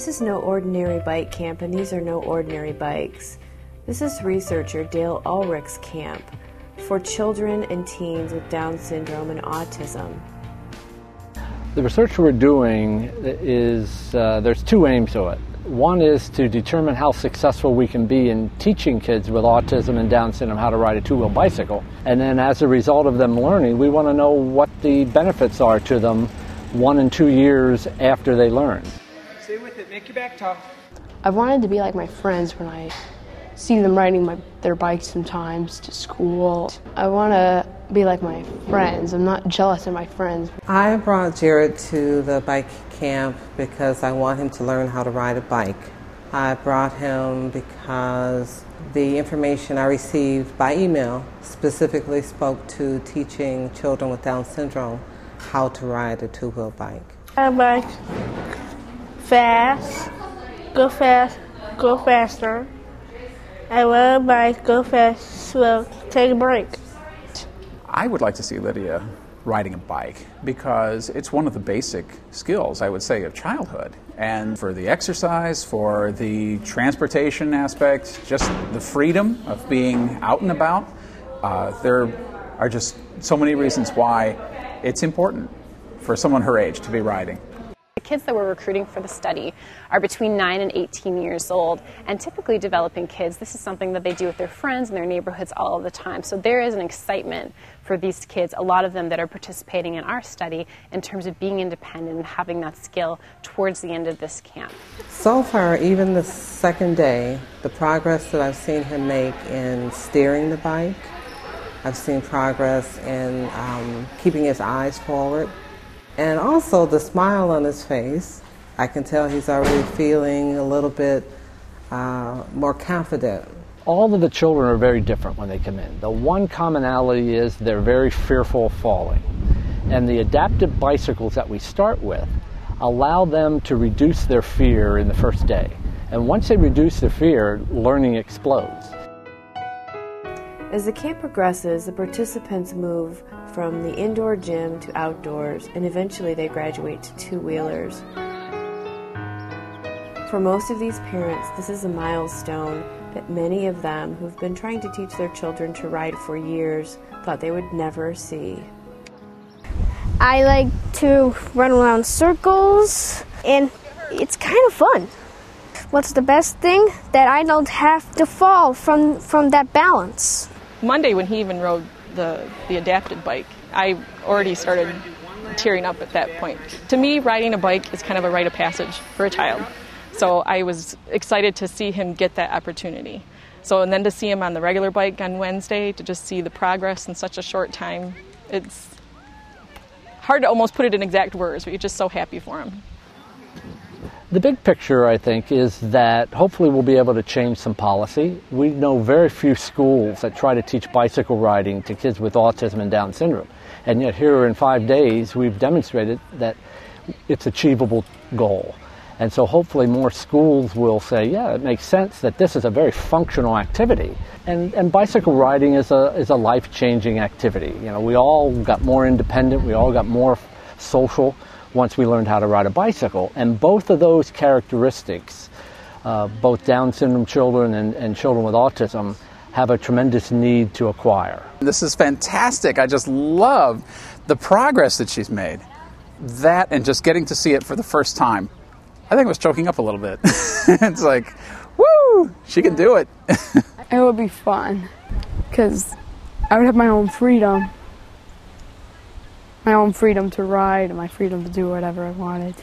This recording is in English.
This is no ordinary bike camp, and these are no ordinary bikes. This is researcher Dale Ulrich's camp for children and teens with Down syndrome and autism. The research we're doing is, there's two aims to it. One is to determine how successful we can be in teaching kids with autism and Down syndrome how to ride a two-wheel bicycle. And then as a result of them learning, we want to know what the benefits are to them 1 and 2 years after they learn. Stay with it, make your back tall. I wanted to be like my friends when I see them riding their bikes sometimes to school. I want to be like my friends. I'm not jealous of my friends. I brought Jared to the bike camp because I want him to learn how to ride a bike. I brought him because the information I received by email specifically spoke to teaching children with Down syndrome how to ride a two-wheel bike. I bike fast, go faster. I ride a bike, go fast, slow, take a break. I would like to see Lydia riding a bike because it's one of the basic skills, I would say, of childhood. And for the exercise, for the transportation aspect, just the freedom of being out and about, there are just so many reasons why it's important for someone her age to be riding. The kids that we're recruiting for the study are between 9 and 18 years old, and typically developing kids, this is something that they do with their friends in their neighborhoods all of the time. So there is an excitement for these kids, a lot of them that are participating in our study, in terms of being independent and having that skill towards the end of this camp. So far, even the second day, the progress that I've seen him make in steering the bike, I've seen progress in keeping his eyes forward. And also the smile on his face, I can tell he's already feeling a little bit more confident. All of the children are very different when they come in. The one commonality is they're very fearful of falling. And the adaptive bicycles that we start with allow them to reduce their fear in the first day. And once they reduce their fear, learning explodes. As the camp progresses, the participants move from the indoor gym to outdoors, and eventually they graduate to two-wheelers. For most of these parents, this is a milestone that many of them who've been trying to teach their children to ride for years thought they would never see. I like to run around circles, and it's kind of fun. What's the best thing? That I don't have to fall from that balance. Monday, when he even rode the adapted bike, I already started tearing up at that point. To me, riding a bike is kind of a rite of passage for a child. So I was excited to see him get that opportunity. And then to see him on the regular bike on Wednesday, to just see the progress in such a short time, it's hard to almost put it in exact words, but you're just so happy for him. The big picture, I think, is that hopefully we'll be able to change some policy. We know very few schools that try to teach bicycle riding to kids with autism and Down syndrome. And yet here in 5 days, we've demonstrated that it's an achievable goal. And so hopefully more schools will say, yeah, it makes sense that this is a very functional activity. And bicycle riding is a life-changing activity. You know, we all got more independent, we all got more social once we learned how to ride a bicycle. And both of those characteristics, both Down syndrome children and children with autism, have a tremendous need to acquire. This is fantastic. I just love the progress that she's made. That and just getting to see it for the first time. I think I was choking up a little bit. It's like, woo, she can do it. It would be fun because I would have my own freedom. My own freedom to ride and my freedom to do whatever I wanted.